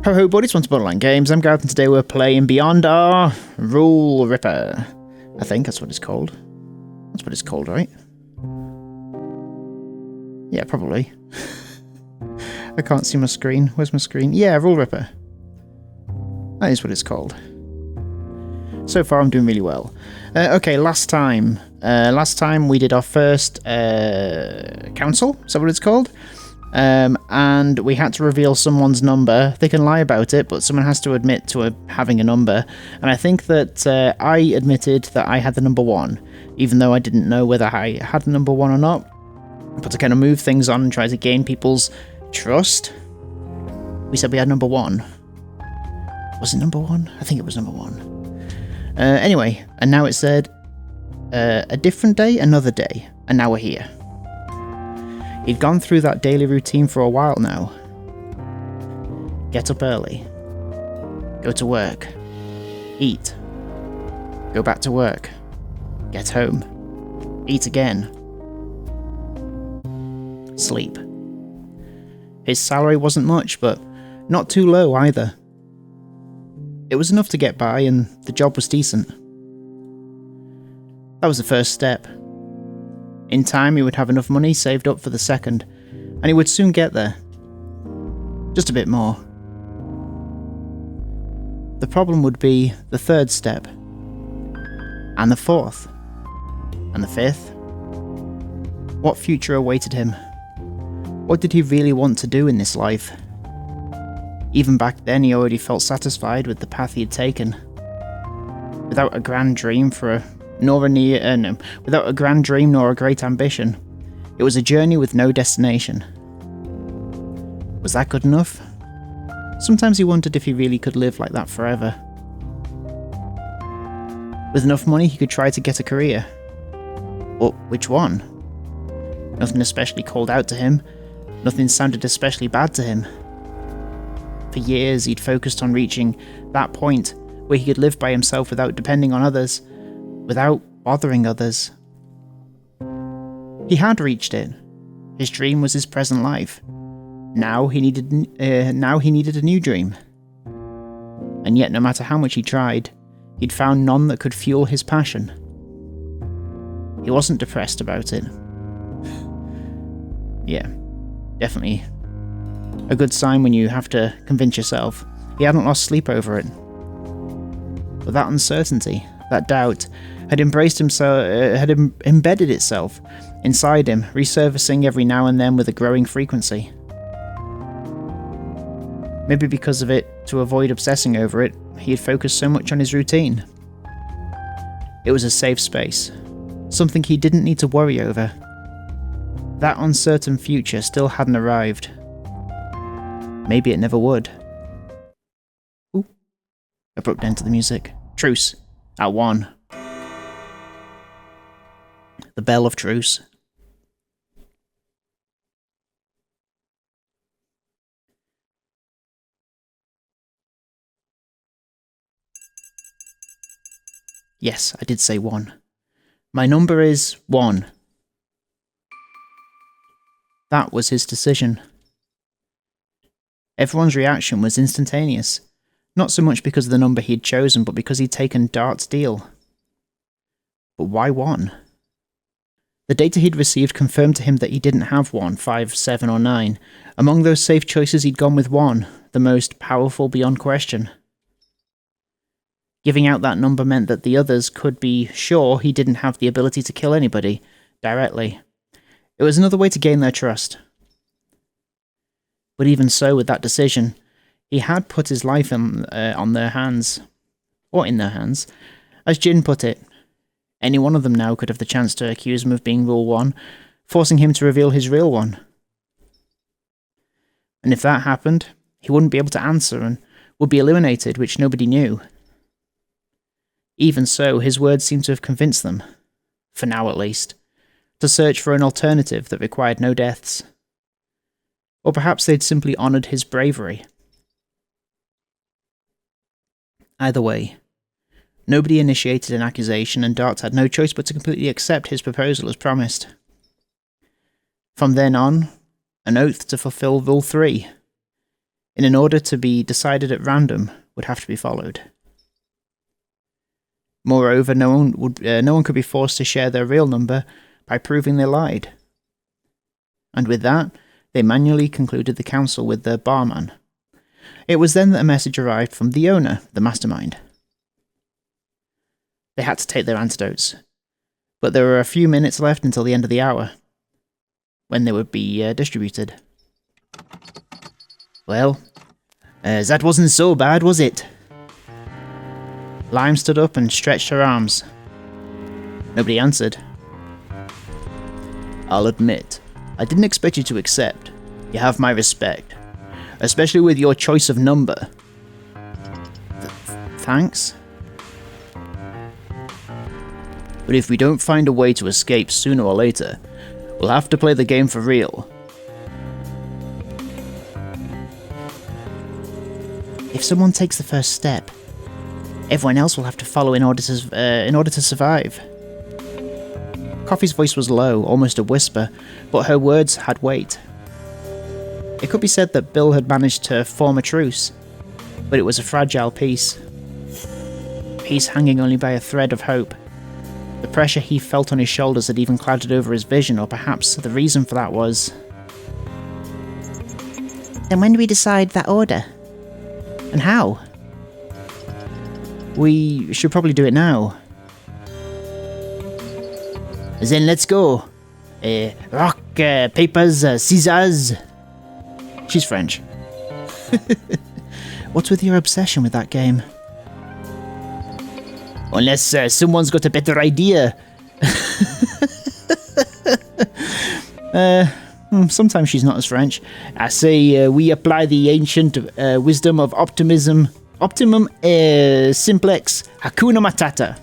Ho ho buddies, once upon Borderline Games. I'm Gareth and today we're playing Beyond Our Rule Ripper. I think that's what it's called. That's what it's called, right? Yeah, probably. I can't see my screen. Where's my screen? Yeah, Rule Ripper. That is what it's called. So far I'm doing really well. Okay, last time we did our first council, is that what it's called? And we had to reveal someone's number. They can lie about it, but someone has to admit to having a number. And I think that I admitted that I had the number 1, even though I didn't know whether I had the number 1 or not. But to kind of move things on and try to gain people's trust, we said we had number 1. Was it number 1? I think it was number 1. Anyway, and now it said a different day, another day, and now we're here. He'd gone through that daily routine for a while now. Get up early. Go to work. Eat. Go back to work. Get home. Eat again. Sleep. His salary wasn't much, but not too low either. It was enough to get by, and the job was decent. That was the first step. In time, he would have enough money saved up for the second, and he would soon get there. Just a bit more. The problem would be the third step, and the fourth, and the fifth. What future awaited him? What did he really want to do in this life? Even back then, he already felt satisfied with the path he had taken. Without a grand dream without a grand dream nor a great ambition. It was a journey with no destination. Was that good enough? Sometimes he wondered if he really could live like that forever. With enough money, he could try to get a career. But which one? Nothing especially called out to him. Nothing sounded especially bad to him. For years, he'd focused on reaching that point where he could live by himself without depending on others, without bothering others. He had reached it. His dream was his present life. Now he needed a new dream. And yet, no matter how much he tried, he'd found none that could fuel his passion. He wasn't depressed about it. Yeah, definitely a good sign when you have to convince yourself. He hadn't lost sleep over it. But that uncertainty, that doubt, had embedded itself inside him, resurfacing every now and then with a growing frequency. Maybe because of it, to avoid obsessing over it, he had focused so much on his routine. It was a safe space, something he didn't need to worry over. That uncertain future still hadn't arrived. Maybe it never would. Ooh. Abrupt end to the music. Truce. At 1. The bell of truce. Yes, I did say 1. My number is 1. That was his decision. Everyone's reaction was instantaneous. Not so much because of the number he'd chosen, but because he'd taken Dart's deal. But why 1? The data he'd received confirmed to him that he didn't have 1, 5, 7 or 9. Among those safe choices he'd gone with 1, the most powerful beyond question. Giving out that number meant that the others could be sure he didn't have the ability to kill anybody, directly. It was another way to gain their trust. But even so, with that decision, he had put his life in their hands. Or in their hands. As Jin put it, any one of them now could have the chance to accuse him of being Rule 1, forcing him to reveal his real one. And if that happened, he wouldn't be able to answer and would be eliminated, which nobody knew. Even so, his words seemed to have convinced them, for now at least, to search for an alternative that required no deaths. Or perhaps they'd simply honoured his bravery. Either way, nobody initiated an accusation and Dart had no choice but to completely accept his proposal as promised. From then on, an oath to fulfill Rule 3. in an order to be decided at random would have to be followed. Moreover, no one could be forced to share their real number by proving they lied. And with that, they manually concluded the council with their barman. It was then that a message arrived from the owner, the mastermind. They had to take their antidotes, but there were a few minutes left until the end of the hour, when they would be distributed. Well, that wasn't so bad, was it? Lime stood up and stretched her arms. Nobody answered. I'll admit, I didn't expect you to accept. You have my respect, especially with your choice of number. Thanks? But if we don't find a way to escape sooner or later, we'll have to play the game for real. If someone takes the first step, everyone else will have to follow in order to survive. Coffee's voice was low, almost a whisper, but her words had weight. It could be said that Bill had managed to form a truce, but it was a fragile peace. Peace hanging only by a thread of hope. The pressure he felt on his shoulders had even clouded over his vision, or perhaps the reason for that was... Then when do we decide that order? And how? We should probably do it now. Then let's go. Rock, papers, scissors. She's French. What's with your obsession with that game? Unless someone's got a better idea. Sometimes she's not as French. I say we apply the ancient wisdom of optimum simplex Hakuna Matata.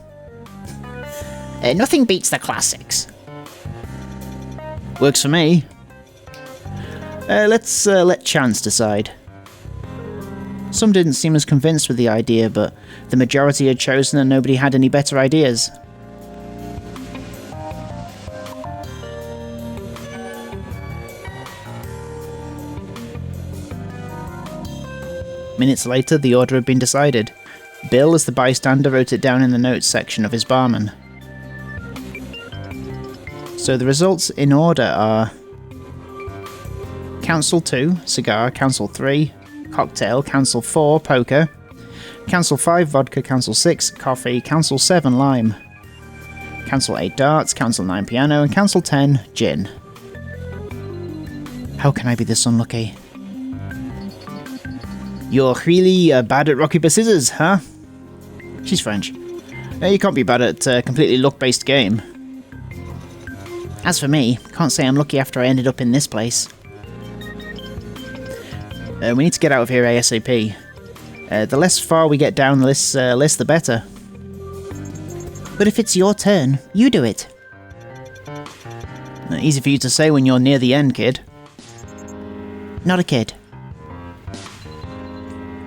Nothing beats the classics. Works for me. Let's let chance decide. Some didn't seem as convinced with the idea, but the majority had chosen and nobody had any better ideas. Minutes later, the order had been decided. Bill, as the bystander, wrote it down in the notes section of his barman. So the results in order are... Council 2, cigar. Council 3, cocktail. Council 4, poker. Council 5, vodka. Council 6, coffee. Council 7, lime. Council 8, darts. Council 9, piano. And Council 10, gin. How can I be this unlucky? You're really bad at rock, paper, scissors, huh? She's French. You can't be bad at a completely luck-based game. As for me, can't say I'm lucky after I ended up in this place. We need to get out of here ASAP. The less far we get down this list, the better. But if it's your turn, you do it. Easy for you to say when you're near the end, kid. Not a kid.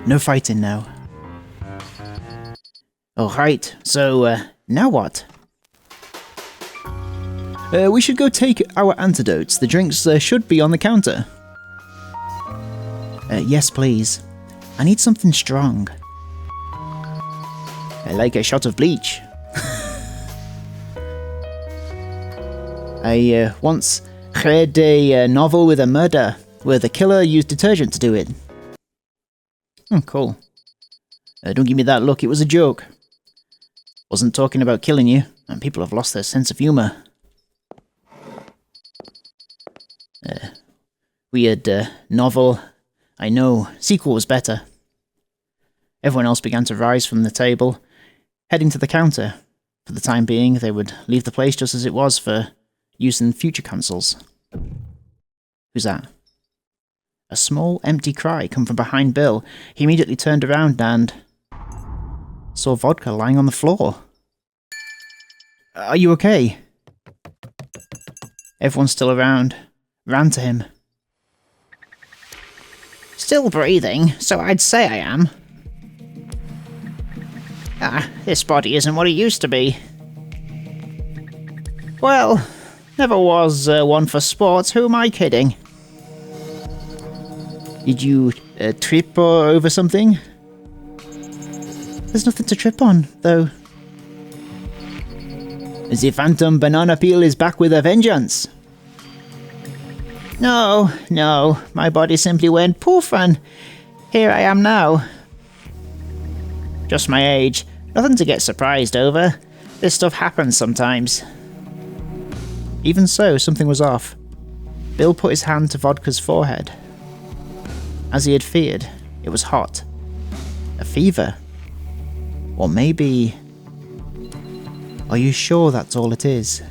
No fighting now. Alright, so, now what? We should go take our antidotes. The drinks should be on the counter. Yes, please. I need something strong. I like a shot of bleach. I once read a novel with a murder, where the killer used detergent to do it. Oh, cool. Don't give me that look, it was a joke. Wasn't talking about killing you, and people have lost their sense of humour. Weird novel. I know, sequel was better. Everyone else began to rise from the table, heading to the counter. For the time being, they would leave the place just as it was for use in future consoles. Who's that? A small, empty cry come from behind Bill. He immediately turned around and saw vodka lying on the floor. Are you okay? Everyone still around ran to him. Still breathing, so I'd say I am. This body isn't what it used to be. Well, never was one for sports, who am I kidding? Did you trip or over something? There's nothing to trip on, though. The phantom banana peel is back with a vengeance. No, my body simply went poof and here I am now. Just my age. Nothing to get surprised over. This stuff happens sometimes. Even so, something was off. Bill put his hand to Vodka's forehead. As he had feared, it was hot. A fever. Or maybe... Are you sure that's all it is?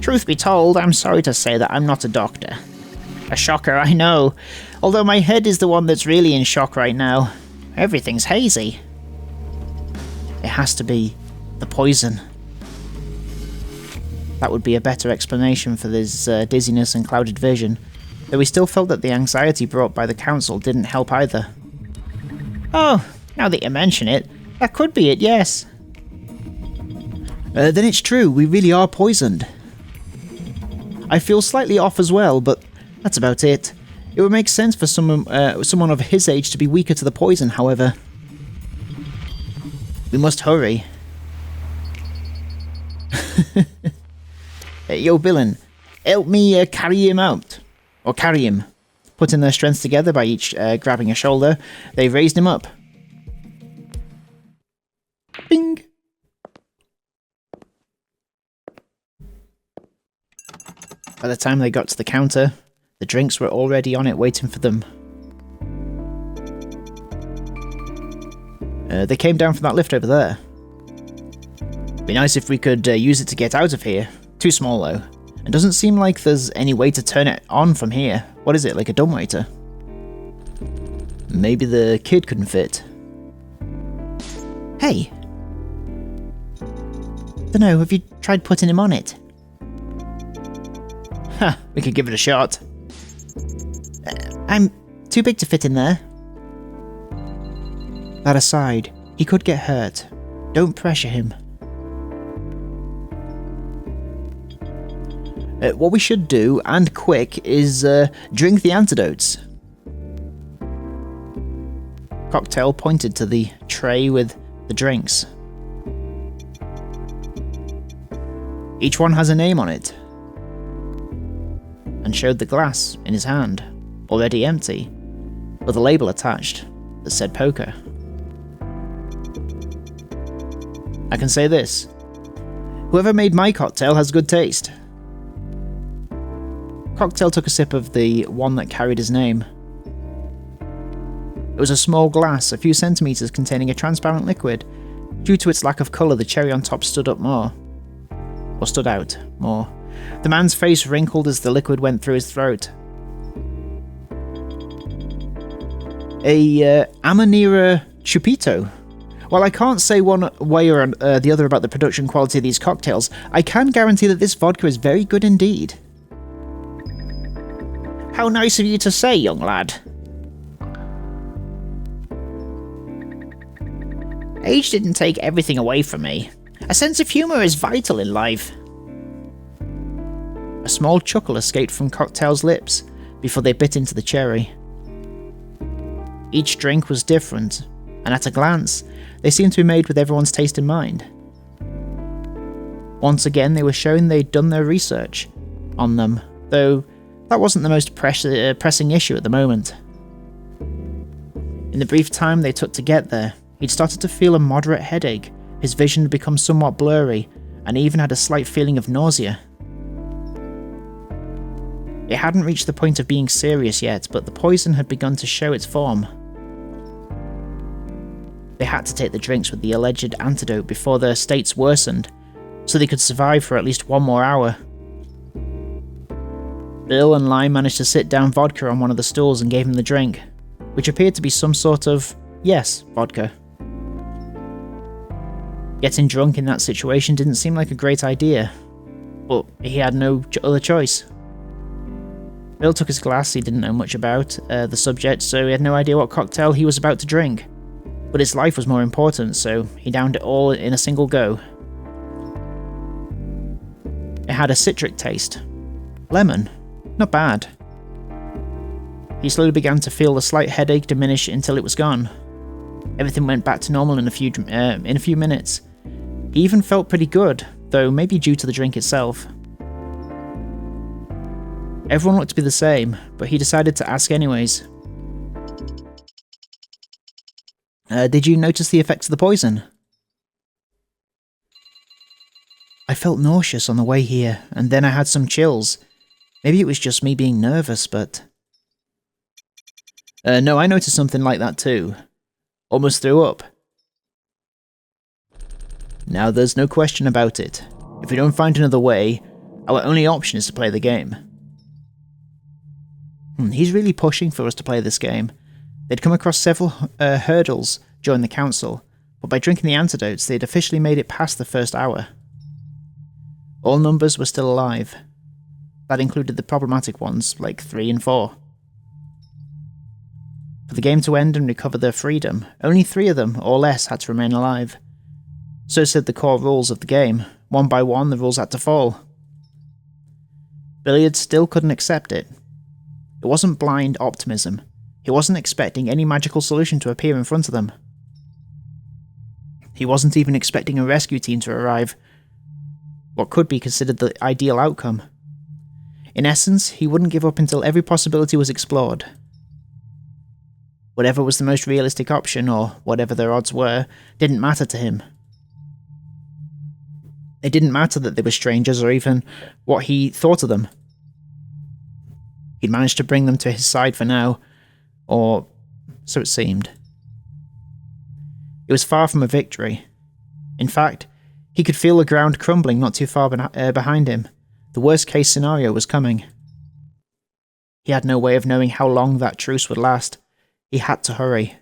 Truth be told, I'm sorry to say that I'm not a doctor. A shocker, I know. Although my head is the one that's really in shock right now. Everything's hazy. It has to be the poison. That would be a better explanation for this dizziness and clouded vision, though we still felt that the anxiety brought by the council didn't help either. Oh, now that you mention it, that could be it, yes. Then it's true, we really are poisoned. I feel slightly off as well, but that's about it. It would make sense for someone of his age to be weaker to the poison, however. We must hurry. Yo, Billin, help me carry him out. Or carry him. Putting their strengths together by each grabbing a shoulder, they raised him up. Bing! By the time they got to the counter, the drinks were already on it waiting for them. They came down from that lift over there. Be nice if we could use it to get out of here. Too small though. It doesn't seem like there's any way to turn it on from here. What is it, like a dumbwaiter? Maybe the kid couldn't fit. Hey! Dunno, have you tried putting him on it? Ha, we could give it a shot. I'm too big to fit in there. That aside, he could get hurt. Don't pressure him. What we should do, and quick, is drink the antidotes. Cocktail pointed to the tray with the drinks. Each one has a name on it. And showed the glass in his hand, already empty, with a label attached that said poker. I can say this. Whoever made my cocktail has good taste. Cocktail took a sip of the one that carried his name. It was a small glass, a few centimeters containing a transparent liquid. Due to its lack of colour, the cherry on top stood out more. The man's face wrinkled as the liquid went through his throat. A Amanita Chupito. While I can't say one way or the other about the production quality of these cocktails, I can guarantee that this vodka is very good indeed. How nice of you to say, young lad. Age didn't take everything away from me. A sense of humour is vital in life. A small chuckle escaped from Cocktail's lips before they bit into the cherry. Each drink was different, and at a glance, they seemed to be made with everyone's taste in mind. Once again, they were showing they'd done their research on them, though that wasn't the most pressing issue at the moment. In the brief time they took to get there, he'd started to feel a moderate headache, his vision had become somewhat blurry, and he even had a slight feeling of nausea. It hadn't reached the point of being serious yet, but the poison had begun to show its form. They had to take the drinks with the alleged antidote before their states worsened, so they could survive for at least one more hour. Bill and Lime managed to sit down vodka on one of the stools and gave him the drink, which appeared to be some sort of, yes, vodka. Getting drunk in that situation didn't seem like a great idea, but he had no other choice. Bill took his glass he didn't know much about the subject, so he had no idea what cocktail he was about to drink. But his life was more important, so he downed it all in a single go. It had a citric taste. Lemon. Not bad. he slowly began to feel the slight headache diminish until it was gone. Everything went back to normal in a few minutes. He even felt pretty good, though maybe due to the drink itself. Everyone looked to be the same, but he decided to ask anyways. Did you notice the effects of the poison? I felt nauseous on the way here, and then I had some chills. Maybe it was just me being nervous, but... No, I noticed something like that too. Almost threw up. Now there's no question about it. If we don't find another way, our only option is to play the game. He's really pushing for us to play this game. They'd come across several hurdles during the council, but by drinking the antidotes they'd officially made it past the first hour. All numbers were still alive. That included the problematic ones, like 3 and 4. For the game to end and recover their freedom, only 3 of them, or less, had to remain alive. So said the core rules of the game. One by one, the rules had to fall. Billiard still couldn't accept it. It wasn't blind optimism. He wasn't expecting any magical solution to appear in front of them. He wasn't even expecting a rescue team to arrive. What could be considered the ideal outcome. In essence, he wouldn't give up until every possibility was explored. Whatever was the most realistic option, or whatever their odds were, didn't matter to him. It didn't matter that they were strangers or even what he thought of them. He'd managed to bring them to his side for now, or so it seemed. It was far from a victory. In fact, he could feel the ground crumbling not too far behind him. The worst case scenario was coming. He had no way of knowing how long that truce would last. He had to hurry.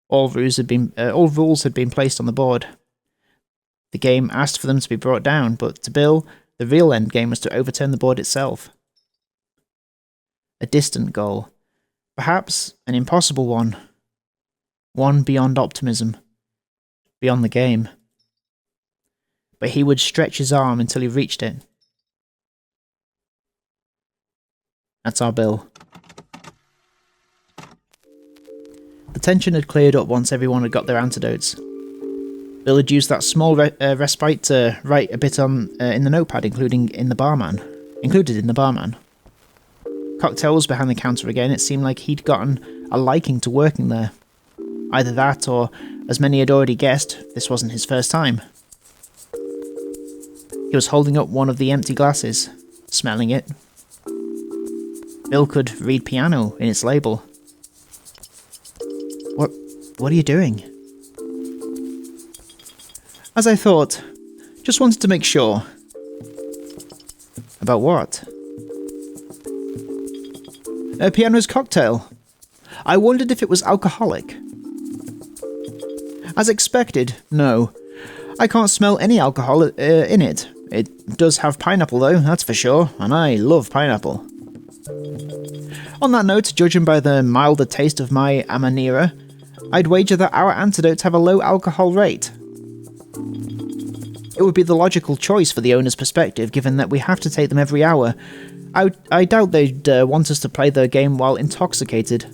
All rules had been placed on the board. The game asked for them to be brought down, but to Bill, the real endgame was to overturn the board itself. A distant goal. Perhaps an impossible one. One beyond optimism. Beyond the game. But he would stretch his arm until he reached it. That's our Bill. The tension had cleared up once everyone had got their antidotes. Bill had used that small respite to write a bit on in the notepad, included in the barman. Cocktails behind the counter again. It seemed like he'd gotten a liking to working there. Either that, or, as many had already guessed, this wasn't his first time. He was holding up one of the empty glasses, smelling it. Bill could read piano in its label. What are you doing? As I thought, just wanted to make sure. About what? Piano's cocktail. I wondered if it was alcoholic. As expected, no. I can't smell any alcohol in it. It does have pineapple though, that's for sure, and I love pineapple. On that note, judging by the milder taste of my Amanita, I'd wager that our antidotes have a low alcohol rate. It would be the logical choice for the owner's perspective, given that we have to take them every hour. I doubt they'd want us to play their game while intoxicated.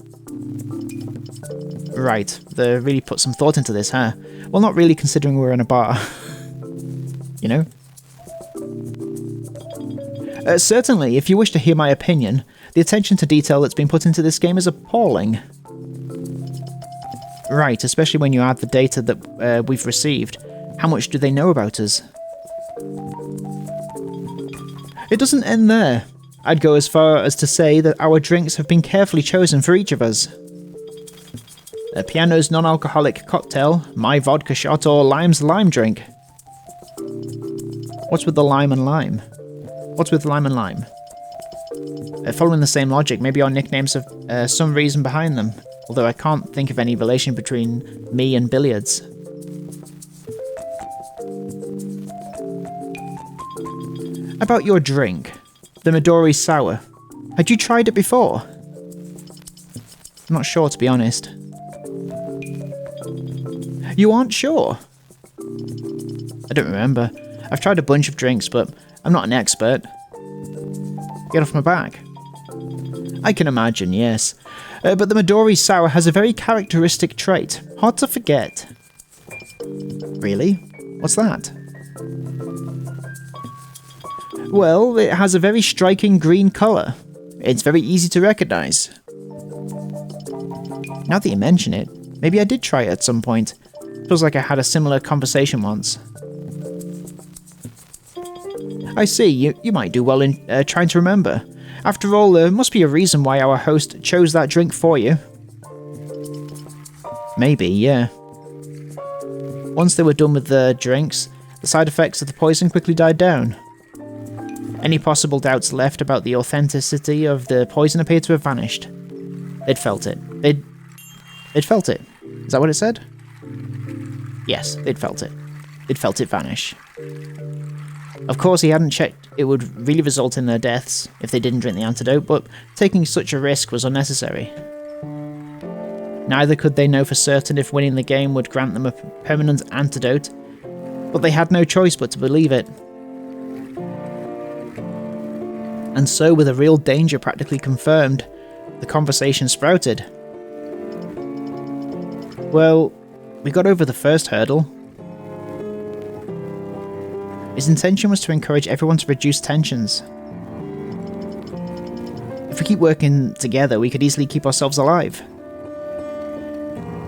Right, they really put some thought into this, huh? Well, not really, considering we're in a bar. You know? Certainly, if you wish to hear my opinion, the attention to detail that's been put into this game is appalling. Right, especially when you add the data that we've received. How much do they know about us? It doesn't end there. I'd go as far as to say that our drinks have been carefully chosen for each of us. Piano's non-alcoholic cocktail, my vodka shot, or Lime's lime drink. What's with the lime and lime? What's with lime and lime? Following the same logic, maybe our nicknames have some reason behind them, although I can't think of any relation between me and billiards. About your drink, the Midori Sour. Had you tried it before? I'm not sure, to be honest. You aren't sure? I don't remember. I've tried a bunch of drinks, but I'm not an expert. Get off my back. I can imagine, yes. But the Midori Sour has a very characteristic trait. Hard to forget. Really? What's that? Well, it has a very striking green colour. It's very easy to recognise. Now that you mention it, maybe I did try it at some point. Feels like I had a similar conversation once. I see, you might do well in trying to remember. After all, there must be a reason why our host chose that drink for you. Maybe, yeah. Once they were done with the drinks, the side effects of the poison quickly died down. Any possible doubts left about the authenticity of the poison appeared to have vanished. They'd felt it. They'd felt it. Is that what it said? Yes, they'd felt it. They'd felt it vanish. Of course, he hadn't checked it would really result in their deaths if they didn't drink the antidote, but taking such a risk was unnecessary. Neither could they know for certain if winning the game would grant them a permanent antidote, but they had no choice but to believe it. And so, with a real danger practically confirmed, the conversation sprouted. Well, we got over the first hurdle. His intention was to encourage everyone to reduce tensions. If we keep working together, we could easily keep ourselves alive.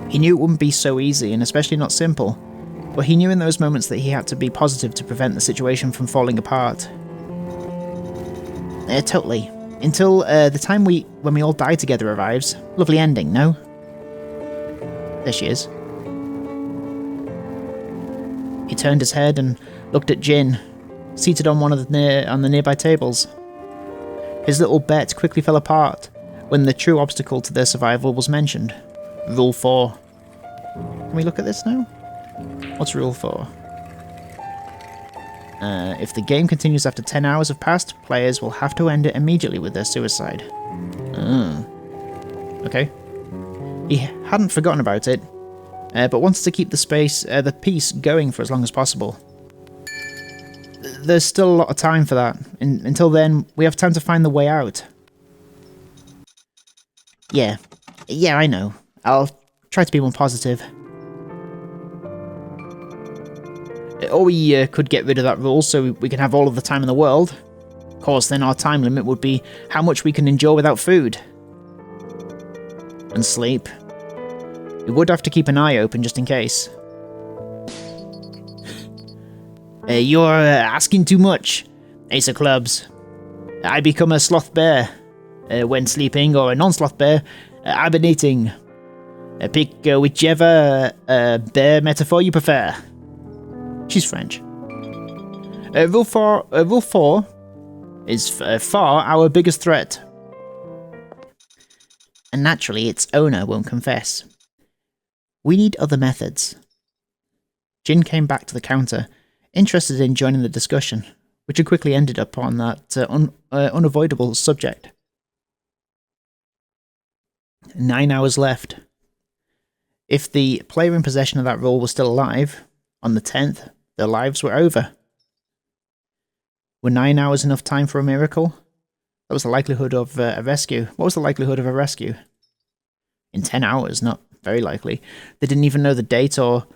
He knew it wouldn't be so easy, and especially not simple, but he knew in those moments that he had to be positive to prevent the situation from falling apart. Totally. Until the time when we all die together arrives. Lovely ending, no? There she is. He turned his head and looked at Jin, seated on one of the nearby tables. His little bet quickly fell apart when the true obstacle to their survival was mentioned. Rule 4. Can we look at this now? What's Rule 4? If the game continues after 10 hours have passed, players will have to end it immediately with their suicide. Okay. He hadn't forgotten about it, but wanted to keep the piece going for as long as possible. There's still a lot of time for that. Until then, we have time to find the way out. Yeah, I know. I'll try to be more positive. Or we could get rid of that rule so we can have all of the time in the world. Of course, then our time limit would be how much we can endure without food. And sleep. We would have to keep an eye open just in case. You're asking too much, Ace of Clubs. I become a sloth bear when sleeping, or a non-sloth bear hibernating. Pick whichever bear metaphor you prefer. She's French. Rule 4 is far our biggest threat. And naturally, its owner won't confess. We need other methods. Jin came back to the counter, interested in joining the discussion, which had quickly ended up on that unavoidable subject. 9 hours left. If the player in possession of that role was still alive, on the 10th, their lives were over. Were 9 hours enough time for a miracle? That was the likelihood of a rescue. What was the likelihood of a rescue? In 10 hours, not very likely. They didn't even know the date or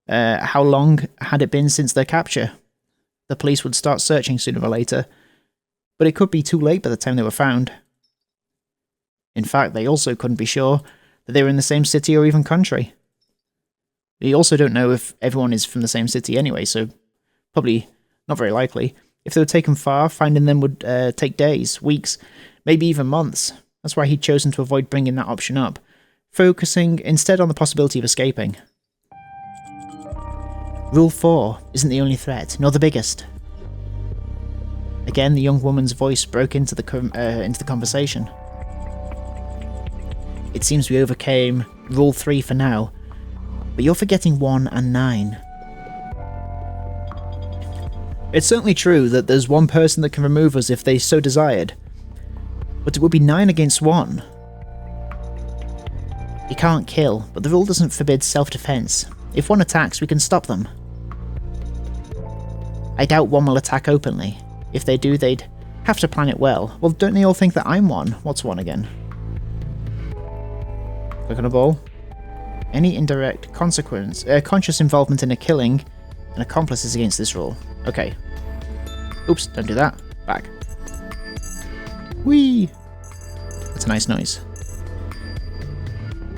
how long had it been since their capture. The police would start searching sooner or later, but it could be too late by the time they were found. In fact, they also couldn't be sure that they were in the same city or even country. We also don't know if everyone is from the same city anyway, so probably not very likely. If they were taken far, finding them would take days, weeks, maybe even months. That's why he'd chosen to avoid bringing that option up, focusing instead on the possibility of escaping. Rule 4 isn't the only threat, nor the biggest. Again, the young woman's voice broke into the conversation. It seems we overcame Rule 3 for now, but you're forgetting 1 and 9. It's certainly true that there's one person that can remove us if they so desired, but it would be 9 against 1. You can't kill, but the rule doesn't forbid self-defense. If one attacks, we can stop them. I doubt one will attack openly. If they do, they'd have to plan it well. Well, don't they all think that I'm one? What's one again? Click on a ball. Any indirect consequence, conscious involvement in a killing, an accomplice is against this rule. Okay. Oops, don't do that. Back. Whee! That's a nice noise.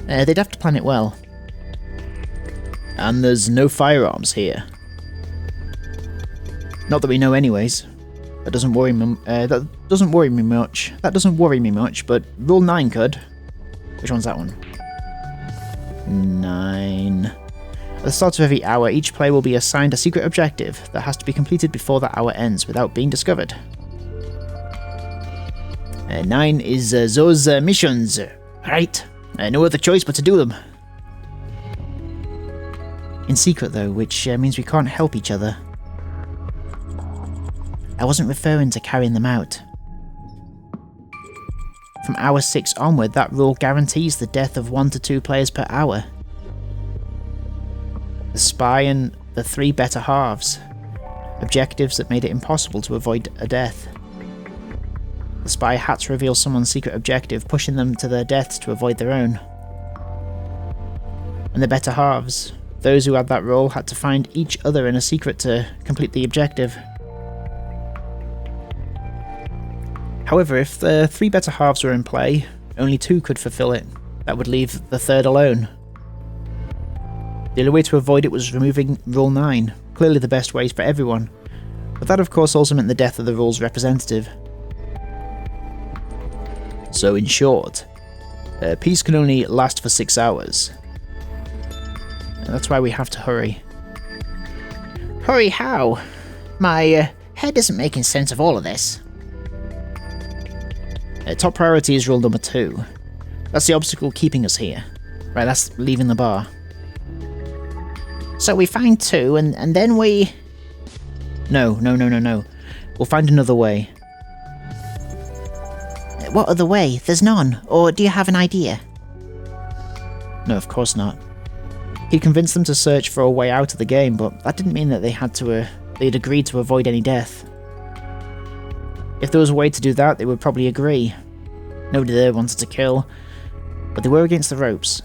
They'd have to plan it well. And there's no firearms here. Not that we know anyways. That doesn't worry me. That doesn't worry me much. That doesn't worry me much, but Rule 9 could. Which one's that one? 9. At the start of every hour, each player will be assigned a secret objective that has to be completed before that hour ends without being discovered. 9 is those missions, right? No other choice but to do them. In secret though, which means we can't help each other. I wasn't referring to carrying them out. From hour 6 onward, that rule guarantees the death of 1 to 2 players per hour. The spy and the 3 better halves. Objectives that made it impossible to avoid a death. The spy had to reveal someone's secret objective, pushing them to their deaths to avoid their own. And the better halves. Those who had that role had to find each other in a secret to complete the objective. However, if the 3 better halves were in play, only 2 could fulfill it. That would leave the 3rd alone. The only way to avoid it was removing Rule 9, clearly the best way for everyone, but that of course also meant the death of the rule's representative. So in short, peace can only last for 6 hours. And that's why we have to hurry. Hurry how? My head isn't making sense of all of this. Top priority is rule number 2. That's the obstacle keeping us here. Right, that's leaving the bar. So we find 2 and then we... No. We'll find another way. What other way? There's none. Or do you have an idea? No, of course not. He convinced them to search for a way out of the game, but that didn't mean that they'd agreed to avoid any death. If there was a way to do that, they would probably agree. Nobody there wanted to kill, but they were against the ropes.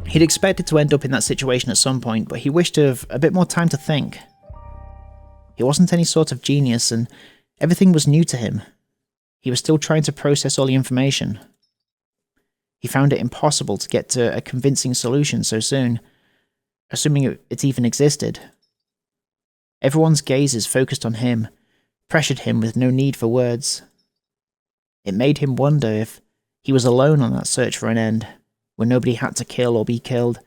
He'd expected to end up in that situation at some point, but he wished to have a bit more time to think. He wasn't any sort of genius, and everything was new to him. He was still trying to process all the information. He found it impossible to get to a convincing solution so soon, assuming it even existed. Everyone's gazes focused on him, pressured him with no need for words. It made him wonder if he was alone on that search for an end, where nobody had to kill or be killed.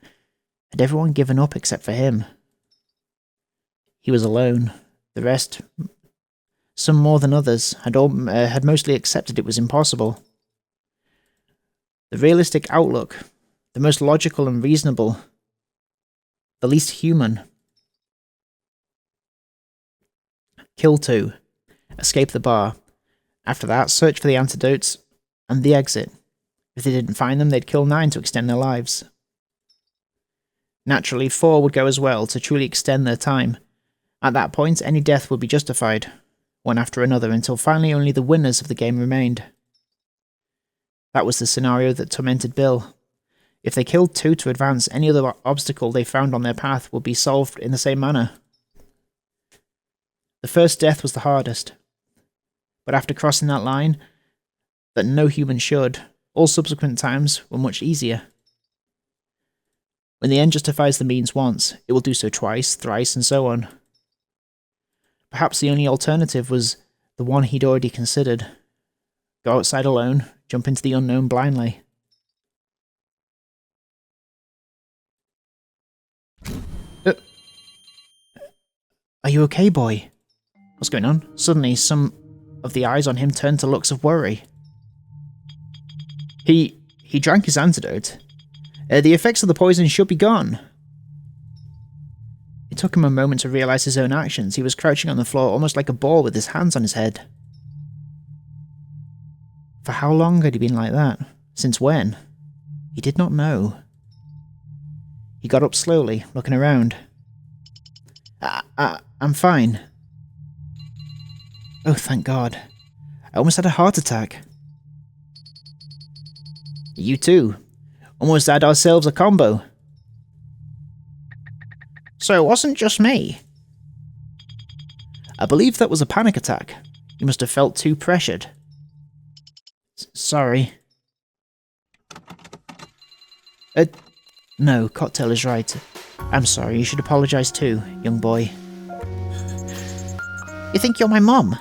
Had everyone given up except for him? He was alone. The rest, some more than others, had mostly accepted it was impossible. The realistic outlook, the most logical and reasonable, the least human. Kill 2. Escape the bar. After that, search for the antidotes and the exit. If they didn't find them, they'd kill 9 to extend their lives. Naturally, 4 would go as well to truly extend their time. At that point, any death would be justified, one after another, until finally only the winners of the game remained. That was the scenario that tormented Bill. If they killed 2 to advance, any other obstacle they found on their path would be solved in the same manner. The first death was the hardest. But after crossing that line, that no human should, all subsequent times were much easier. When the end justifies the means once, it will do so twice, thrice, and so on. Perhaps the only alternative was the one he'd already considered. Go outside alone, jump into the unknown blindly. Are you okay, boy? What's going on? Suddenly, some of the eyes on him turned to looks of worry. He drank his antidote. The effects of the poison should be gone. It took him a moment to realise his own actions. He was crouching on the floor almost like a ball with his hands on his head. For how long had he been like that? Since when? He did not know. He got up slowly, looking around. I'm fine. Oh, thank God. I almost had a heart attack. You too. Almost had ourselves a combo. So it wasn't just me. I believe that was a panic attack. You must have felt too pressured. Sorry. No, Cocktail is right. I'm sorry, you should apologise too, young boy. You think you're my mum?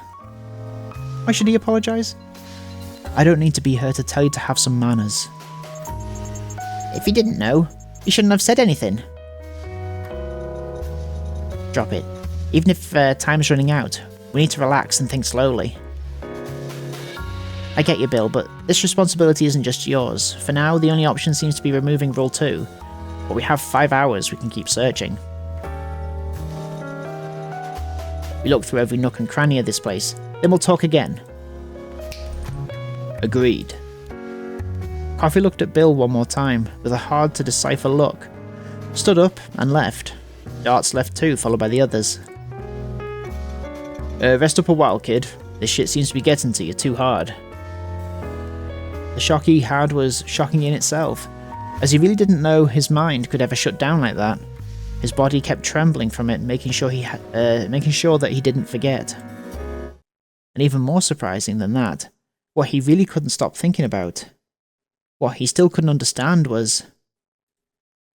Why should he apologise? I don't need to be her to tell you to have some manners. If you didn't know, you shouldn't have said anything. Drop it. Even if time's running out, we need to relax and think slowly. I get you, Bill, but this responsibility isn't just yours. For now, the only option seems to be removing Rule 2. But we have 5 hours we can keep searching. We look through every nook and cranny of this place, then we'll talk again. Agreed. Coffee looked at Bill one more time, with a hard-to-decipher look. Stood up and left. Darts left too, followed by the others. Rest up a while, kid. This shit seems to be getting to you too hard. The shock he had was shocking in itself, as he really didn't know his mind could ever shut down like that. His body kept trembling from it, making sure that he didn't forget. And even more surprising than that, what he really couldn't stop thinking about, what he still couldn't understand was,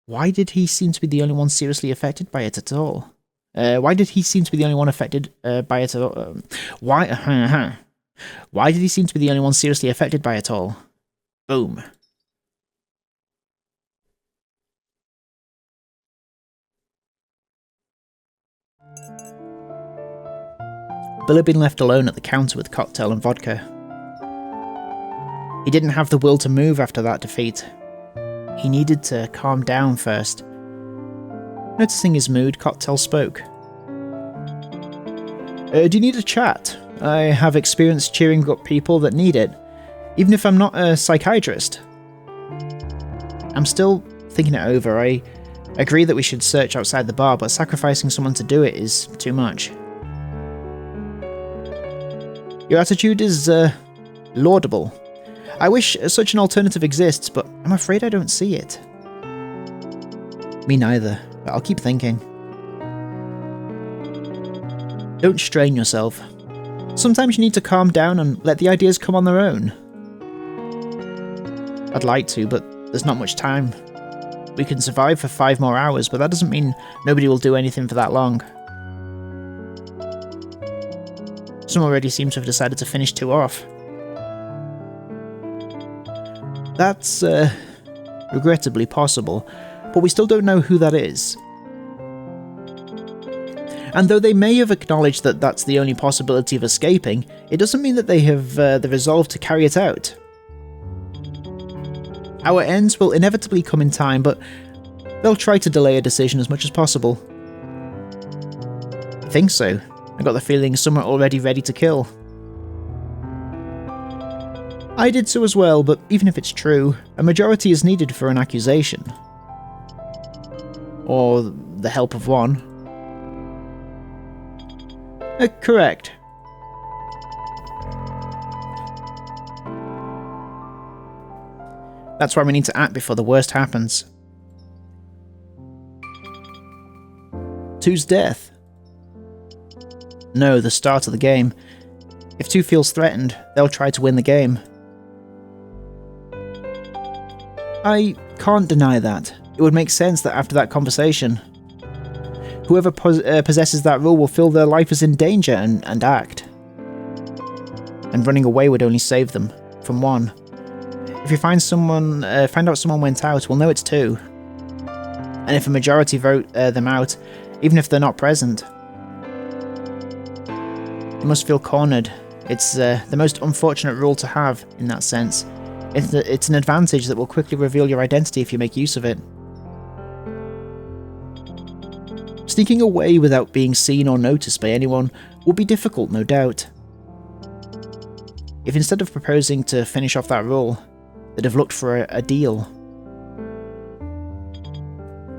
why did he seem to be the only one seriously affected by it at all? Why did he seem to be the only one affected by it at all? Why did he seem to be the only one seriously affected by it all? Boom. Bill had been left alone at the counter with Cocktail and vodka. He didn't have the will to move after that defeat. He needed to calm down first. Noticing his mood, Cocktail spoke. Do you need a chat? I have experience cheering up people that need it, even if I'm not a psychiatrist. I'm still thinking it over. I agree that we should search outside the bar, but sacrificing someone to do it is too much. Your attitude is, laudable. I wish such an alternative exists, but I'm afraid I don't see it. Me neither, but I'll keep thinking. Don't strain yourself. Sometimes you need to calm down and let the ideas come on their own. I'd like to, but there's not much time. We can survive for 5 more hours, but that doesn't mean nobody will do anything for that long. Some already seem to have decided to finish 2 off. That's, regrettably possible, but we still don't know who that is. And though they may have acknowledged that that's the only possibility of escaping, it doesn't mean that they have the resolve to carry it out. Our ends will inevitably come in time, but they'll try to delay a decision as much as possible. I think so. I got the feeling some are already ready to kill. I did so as well, but even if it's true, a majority is needed for an accusation. Or the help of one. Correct. That's why we need to act before the worst happens. 2's death. No, the start of the game. If 2 feels threatened, they'll try to win the game. I can't deny that. It would make sense that after that conversation, whoever possesses that rule will feel their life is in danger and act. And running away would only save them from 1. If you find out someone went out, we'll know it's 2. And if a majority vote them out, even if they're not present, you must feel cornered. It's the most unfortunate rule to have in that sense. It's an advantage that will quickly reveal your identity if you make use of it. Sneaking away without being seen or noticed by anyone will be difficult, no doubt. If instead of proposing to finish off that rule, they'd have looked for a deal.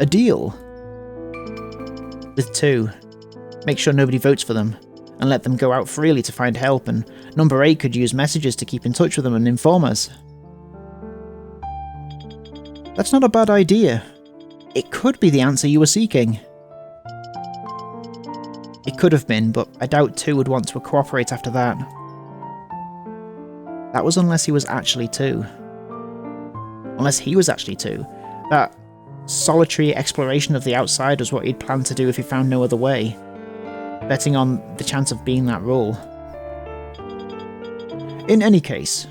A deal? With 2. Make sure nobody votes for them, and let them go out freely to find help, and number 8 could use messages to keep in touch with them and inform us. That's not a bad idea. It could be the answer you were seeking. It could have been, but I doubt 2 would want to cooperate after that. That was unless he was actually 2. Unless he was actually 2. That solitary exploration of the outside was what he'd planned to do if he found no other way, betting on the chance of being that rule. In any case,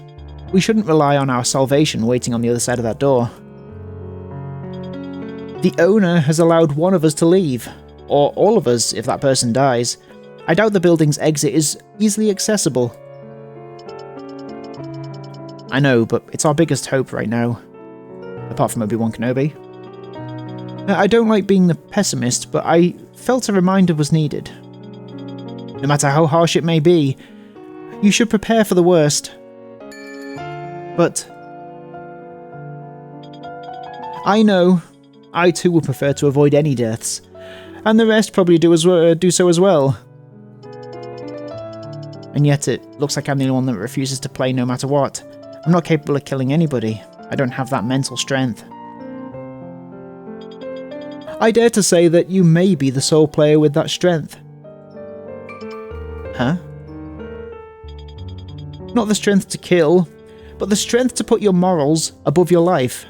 we shouldn't rely on our salvation waiting on the other side of that door. The owner has allowed one of us to leave, or all of us if that person dies. I doubt the building's exit is easily accessible. I know, but it's our biggest hope right now. Apart from Obi-Wan Kenobi. I don't like being the pessimist, but I felt a reminder was needed. No matter how harsh it may be, you should prepare for the worst. But I know I too would prefer to avoid any deaths, and the rest probably do so as well. And yet it looks like I'm the only one that refuses to play no matter what. I'm not capable of killing anybody. I don't have that mental strength. I dare to say that you may be the sole player with that strength. Huh? Not the strength to kill, but the strength to put your morals above your life.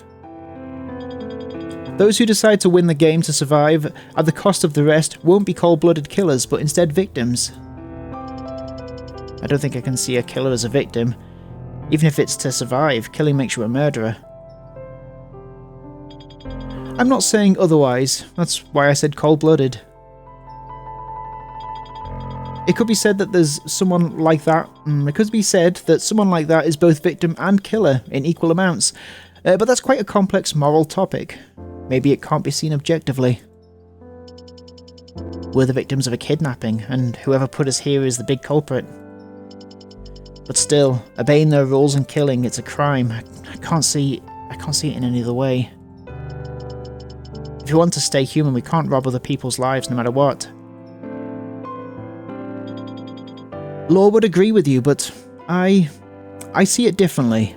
Those who decide to win the game to survive at the cost of the rest won't be cold-blooded killers, but instead victims. I don't think I can see a killer as a victim. Even if it's to survive, killing makes you a murderer. I'm not saying otherwise, that's why I said cold-blooded. It could be said that there's someone like that. It could be said that someone like that is both victim and killer in equal amounts, but that's quite a complex moral topic. Maybe it can't be seen objectively. We're the victims of a kidnapping, and whoever put us here is the big culprit. But still, obeying their rules and killing, it's a crime. I can't see it in any other way. If we want to stay human, we can't rob other people's lives no matter what. Law would agree with you, but I see it differently.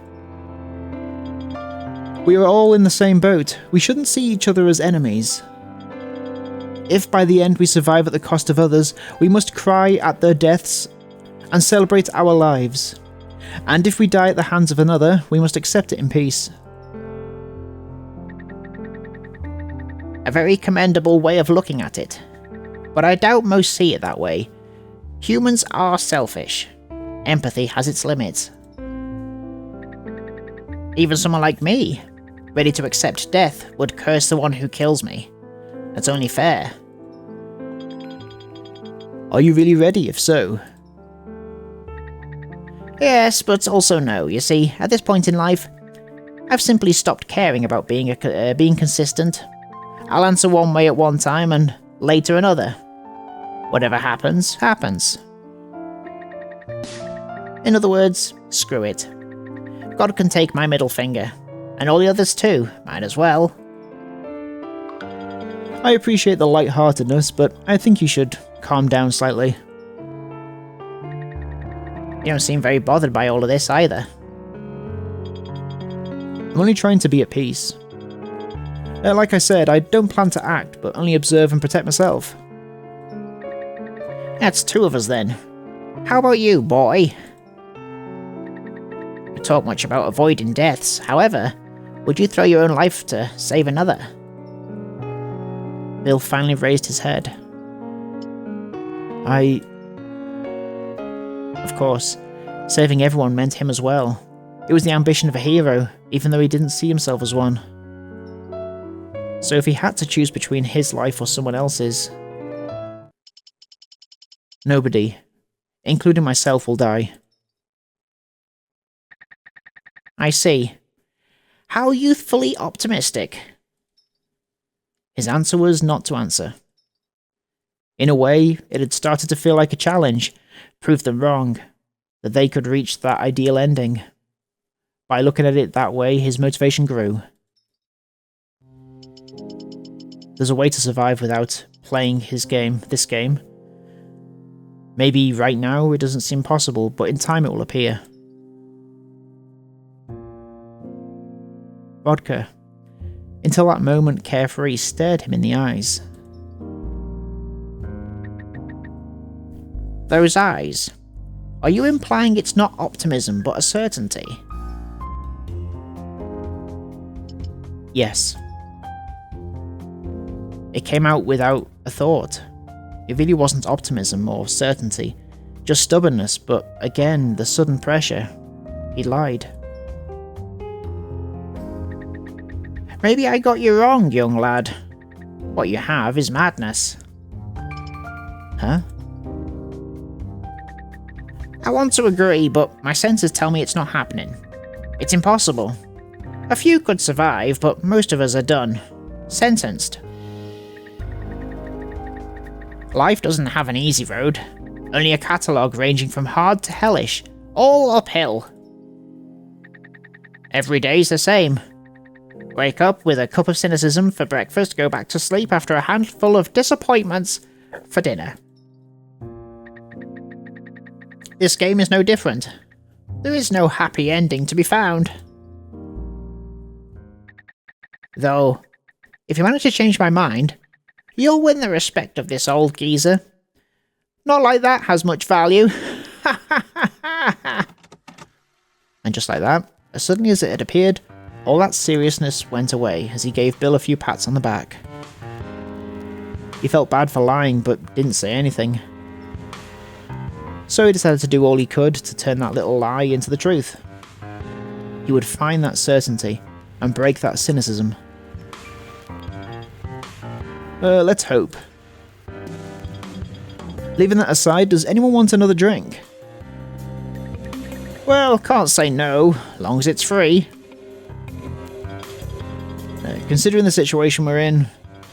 We are all in the same boat. We shouldn't see each other as enemies. If by the end we survive at the cost of others, we must cry at their deaths and celebrate our lives. And if we die at the hands of another, we must accept it in peace. A very commendable way of looking at it, but I doubt most see it that way. Humans are selfish. Empathy has its limits. Even someone like me, ready to accept death, would curse the one who kills me. That's only fair. Are you really ready, if so? Yes, but also no. You see, at this point in life, I've simply stopped caring about being consistent. I'll answer one way at one time and later another. Whatever happens, happens. In other words, screw it. God can take my middle finger, and all the others too, might as well. I appreciate the lightheartedness, but I think you should calm down slightly. You don't seem very bothered by all of this either. I'm only trying to be at peace. Like I said, I don't plan to act, but only observe and protect myself. That's 2 of us then. How about you, boy? We talk much about avoiding deaths, however, would you throw your own life to save another? Bill finally raised his head. Of course, saving everyone meant him as well. It was the ambition of a hero, even though he didn't see himself as one. So if he had to choose between his life or someone else's, nobody, including myself, will die. I see. How youthfully optimistic. His answer was not to answer. In a way, it had started to feel like a challenge, proved them wrong, that they could reach that ideal ending. By looking at it that way, his motivation grew. There's a way to survive without playing this game. Maybe right now it doesn't seem possible, but in time it will appear. Vodka. until that moment carefree stared him in the eyes. Those eyes. Are you implying it's not optimism but a certainty? Yes. It came out without a thought. It really wasn't optimism or certainty, just stubbornness, but again, the sudden pressure. He lied. Maybe I got you wrong, young lad. What you have is madness. Huh? I want to agree, but my senses tell me it's not happening. It's impossible. A few could survive, but most of us are done. Sentenced. Life doesn't have an easy road, only a catalogue ranging from hard to hellish, all uphill. Every day's the same. Wake up with a cup of cynicism for breakfast, go back to sleep after a handful of disappointments for dinner. This game is no different. There is no happy ending to be found. Though, if you manage to change my mind, you'll win the respect of this old geezer. Not like that has much value. And just like that, as suddenly as it had appeared, all that seriousness went away as he gave Bill a few pats on the back. He felt bad for lying, but didn't say anything. So he decided to do all he could to turn that little lie into the truth. He would find that certainty and break that cynicism. Let's hope. Leaving that aside, does anyone want another drink? Well, can't say no, long as it's free. Considering the situation we're in,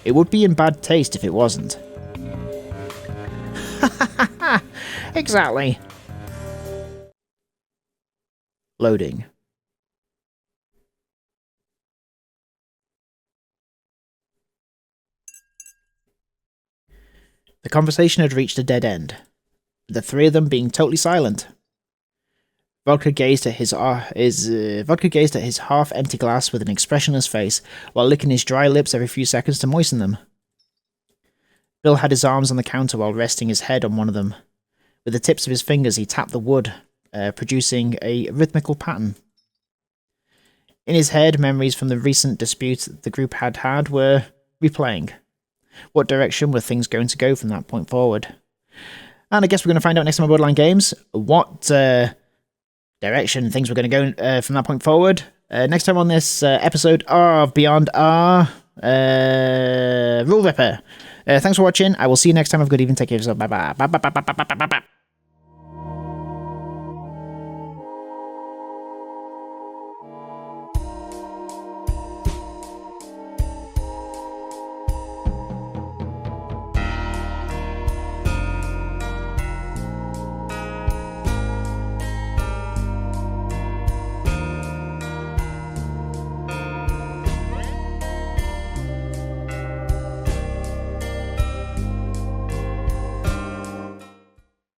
it would be in bad taste if it wasn't. Exactly. Loading. The conversation had reached a dead end, with the three of them being totally silent. Vodka gazed at his half-empty glass with an expressionless face, while licking his dry lips every few seconds to moisten them. Bill had his arms on the counter while resting his head on one of them. With the tips of his fingers, he tapped the wood, producing a rhythmical pattern. In his head, memories from the recent dispute the group had had were replaying. What direction were things going to go from that point forward? And I guess we're going to find out next time on Borderline Games what direction things were going to go from that point forward. Next time on this episode of Beyond our Rule Ripper. Thanks for watching. I will see you next time. Have a good evening. Take care of yourself. Bye bye.